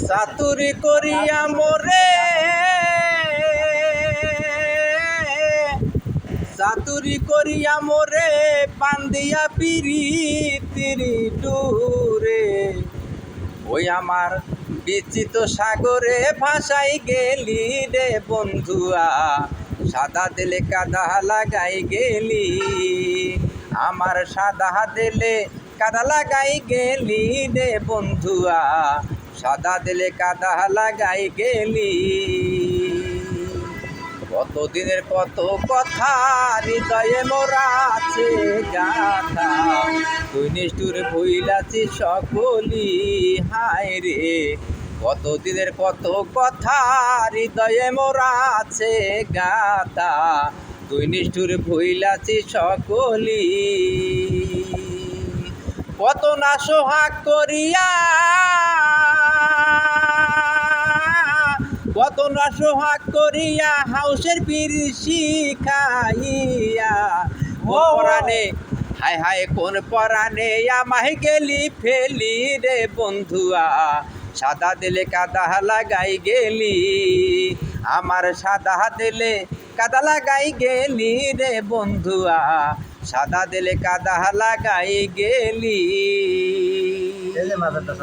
চাতুরি করিয়া মোরে, চাতুরি করিয়া মোরে পান্দিয়া পিরিতির ডুরে। ওই আমার বিচিত সাগরে ভাসাই গেলি রে বন্ধুয়া, সাদা দিলে কাদা লাগাই গেলি। আমার সাদা দিলে কাদা লাগাই গেলি রে বন্ধুয়া, সাদা দিলে কাদা লাগাই গেলি। কতদিনের কত কথা হৃদয়ে মোরা আছে গাথা, তুই নিষ্ঠুর ভুইলাছি সকলি হায় রে। কতদিনের কত কথা হৃদয়ে মোরা আছে গাথা, তুই নিষ্ঠুর ভুইলাছি সকলি। কত না সোহাগ করিয়া, কত না সোহাগ করিয়া হাউসের বিড়ি শিখাইয়া। পরাণে হায় হায় কোন পরাণে আমায় গেলি ফেলি রে বন্ধুয়া, সাদা দিলে কাদা লাগাই গেলি। আমার সাদা দিলে কাদা লাগাই গেলি রে বন্ধুয়া, সাদা দিলে কাদা লাগাই গেলি।